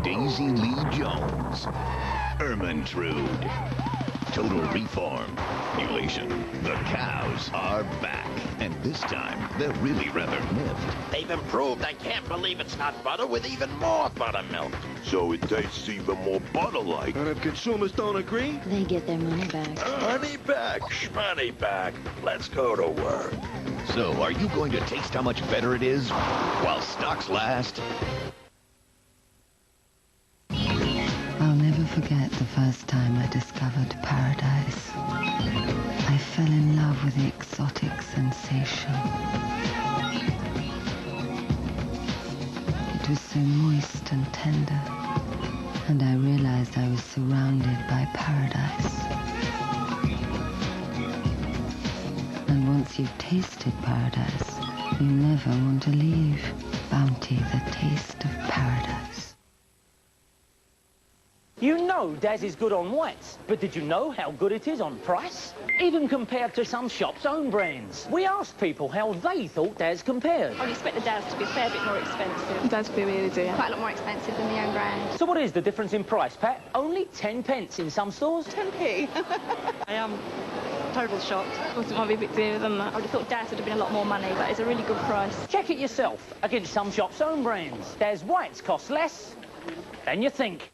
Daisy Lee Jones, Ermintrude, Total Reform, Elation. The cows are back, and this time they're really rather miffed. They've improved. I can't believe it's not butter with even more buttermilk. So it tastes even more butter-like. And if consumers don't agree, they get their money back. Money back, shmoney back. Let's go to work. So, are you going to taste how much better it is while stocks last? I'll never forget the first time I discovered paradise. I fell in love with the exotic sensation. It was so moist and tender, and I realized I was surrounded by paradise. And once you've tasted paradise, you never want to leave. Bounty, the taste of paradise. You know Daz is good on whites, but did you know how good it is on price? Even compared to some shops' own brands. We asked people how they thought Daz compared. I'd expect the Daz to be a fair bit more expensive. It does be really dear. Quite a lot more expensive than the own brand. So what is the difference in price, Pat? Only 10 pence in some stores? 10p. I am total shocked. I thought it might be a bit dearer than that. I would have thought Daz would have been a lot more money, but it's a really good price. Check it yourself against some shops' own brands. Daz whites cost less than you think.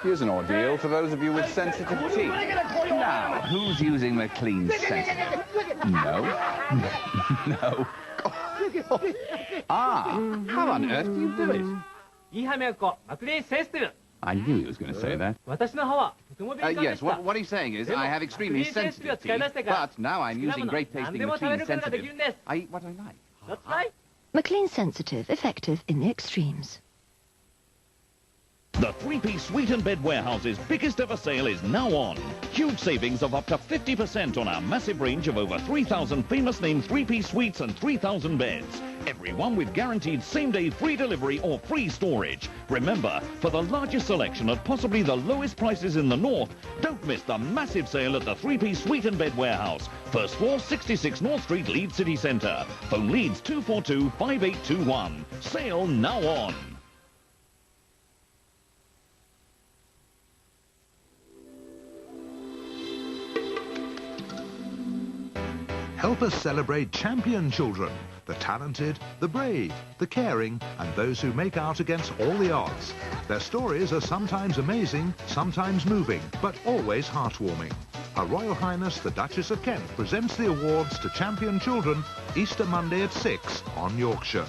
Here's an ordeal for those of you with sensitive teeth. Now, who's using McLean's sensitive? No. No. How on earth do you do it? I knew he was going to say that. Yes, what he's saying is I have extremely sensitive teeth, but now I'm using great-tasting McLean sensitive. I eat what I like. That's right. McLean Sensitive, effective in the extremes. The three-piece suite and bed warehouse's biggest ever sale is now on. Huge savings of up to 50% on our massive range of over 3,000 famous name three-piece suites and 3,000 beds. Everyone with guaranteed same-day free delivery or free storage. Remember, for the largest selection at possibly the lowest prices in the north, don't miss the massive sale at the three-piece suite and bed warehouse. First floor, 66 North Street, Leeds City Centre. Phone Leeds 242-5821. Sale now on. Help us celebrate champion children, the talented, the brave, the caring, and those who make out against all the odds. Their stories are sometimes amazing, sometimes moving, but always heartwarming. Her Royal Highness the Duchess of Kent presents the awards to champion children Easter Monday at 6 on Yorkshire.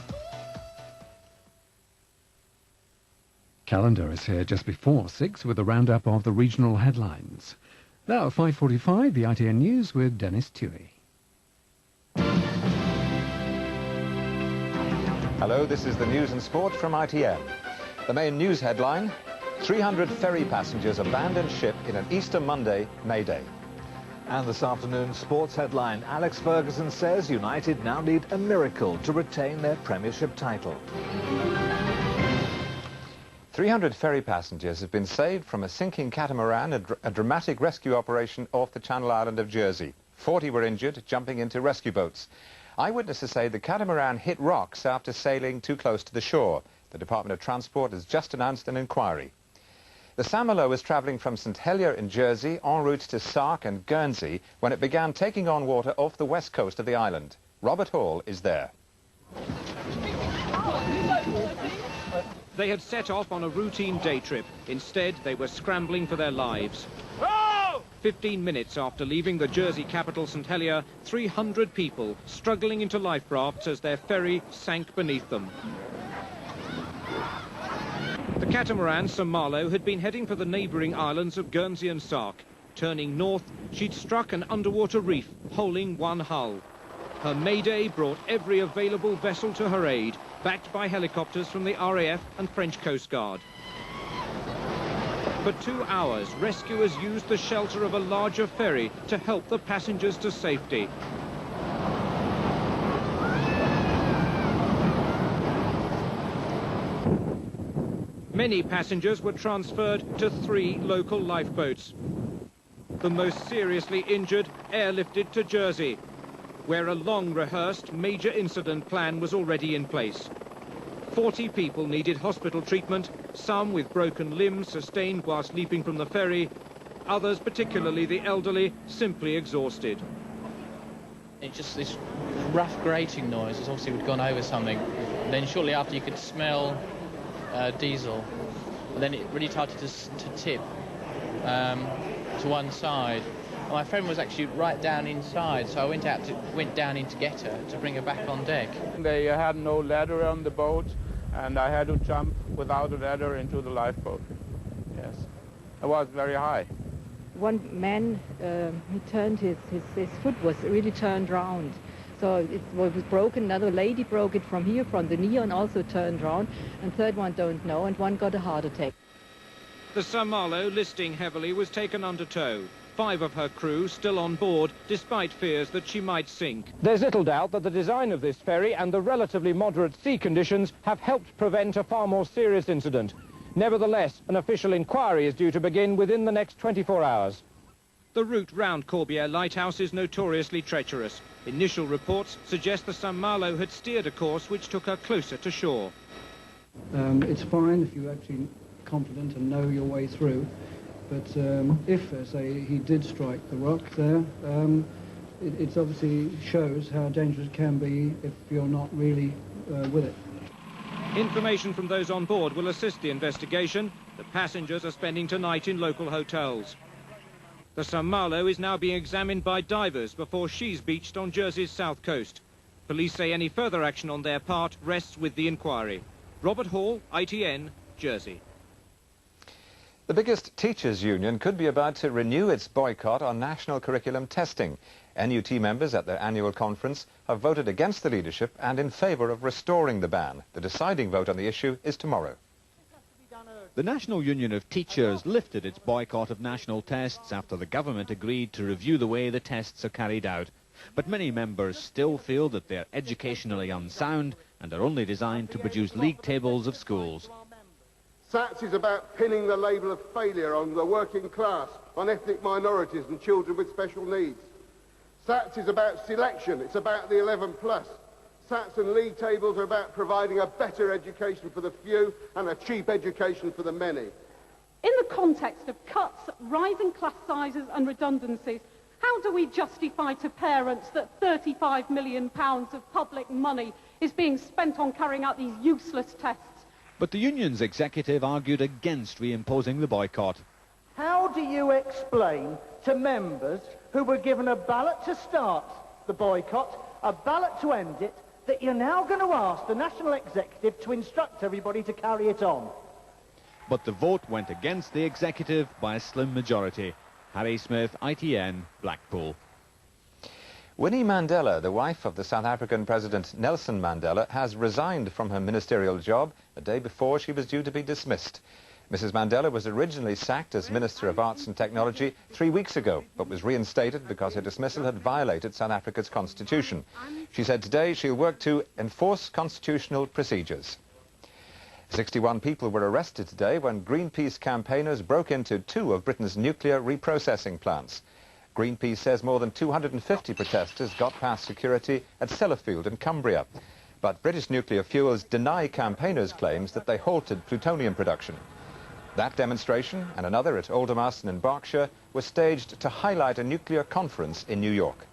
Calendar is here just before 6 with a roundup of the regional headlines. Now, 5:45, the ITN News with Dennis Tuohy. Hello, this is the news and sport from ITN. The main news headline, 300 ferry passengers abandoned ship in an Easter Monday Mayday. And this afternoon's sports headline, Alex Ferguson says United now need a miracle to retain their Premiership title. 300 ferry passengers have been saved from a sinking catamaran, a dramatic rescue operation off the Channel Island of Jersey. 40 were injured, jumping into rescue boats. Eyewitnesses say the catamaran hit rocks after sailing too close to the shore. The Department of Transport has just announced an inquiry. The Saint-Malo was travelling from St Helier in Jersey en route to Sark and Guernsey when it began taking on water off the west coast of the island. Robert Hall is there. They had set off on a routine day trip. Instead, they were scrambling for their lives. 15 minutes after leaving the Jersey capital St Helier, 300 people struggling into life rafts as their ferry sank beneath them. The catamaran Saint-Malo had been heading for the neighbouring islands of Guernsey and Sark. Turning north, she'd struck an underwater reef, holing one hull. Her mayday brought every available vessel to her aid, backed by helicopters from the RAF and French Coast Guard. For 2 hours, rescuers used the shelter of a larger ferry to help the passengers to safety. Many passengers were transferred to 3 local lifeboats. The most seriously injured airlifted to Jersey, where a long-rehearsed major incident plan was already in place. 40 people needed hospital treatment, some with broken limbs sustained whilst leaping from the ferry, others, particularly the elderly, simply exhausted. It's just this rough grating noise, as obviously we'd gone over something. And then shortly after you could smell diesel. And then it really started to tip to one side. And my friend was actually right down inside, so I went down in to get her to bring her back on deck. They had no ladder on the boat, and I had to jump without a ladder into the lifeboat. Yes, it was very high. One man, he turned his foot was really turned round. So it was broken. Another lady broke it from here, from the knee, and also turned round. And third one don't know, and one got a heart attack. The St Malo, listing heavily, was taken under tow. 5 of her crew still on board, despite fears that she might sink. There's little doubt that the design of this ferry and the relatively moderate sea conditions have helped prevent a far more serious incident. Nevertheless, an official inquiry is due to begin within the next 24 hours. The route round Corbière Lighthouse is notoriously treacherous. Initial reports suggest the St Malo had steered a course which took her closer to shore. It's fine if you're actually confident and know your way through. But if, say, he did strike the rock there, it obviously shows how dangerous it can be if you're not really with it. Information from those on board will assist the investigation. The passengers are spending tonight in local hotels. The St Malo is now being examined by divers before she's beached on Jersey's south coast. Police say any further action on their part rests with the inquiry. Robert Hall, ITN, Jersey. The biggest teachers' union could be about to renew its boycott on national curriculum testing. NUT members at their annual conference have voted against the leadership and in favour of restoring the ban. The deciding vote on the issue is tomorrow. The National Union of Teachers lifted its boycott of national tests after the government agreed to review the way the tests are carried out. But many members still feel that they're educationally unsound and are only designed to produce league tables of schools. SATS is about pinning the label of failure on the working class, on ethnic minorities and children with special needs. SATS is about selection, it's about the 11+. SATS and league tables are about providing a better education for the few and a cheap education for the many. In the context of cuts, rising class sizes and redundancies, how do we justify to parents that £35 million of public money is being spent on carrying out these useless tests? But the union's executive argued against reimposing the boycott. How do you explain to members who were given a ballot to start the boycott, a ballot to end it, that you're now going to ask the national executive to instruct everybody to carry it on? But the vote went against the executive by a slim majority. Harry Smith, ITN, Blackpool. Winnie Mandela, the wife of the South African President Nelson Mandela, has resigned from her ministerial job the day before she was due to be dismissed. Mrs. Mandela was originally sacked as Minister of Arts and Technology 3 weeks ago, but was reinstated because her dismissal had violated South Africa's constitution. She said today she'll work to enforce constitutional procedures. 61 people were arrested today when Greenpeace campaigners broke into 2 of Britain's nuclear reprocessing plants. Greenpeace says more than 250 protesters got past security at Sellafield in Cumbria. But British Nuclear Fuels deny campaigners' claims that they halted plutonium production. That demonstration and another at Aldermaston in Berkshire were staged to highlight a nuclear conference in New York.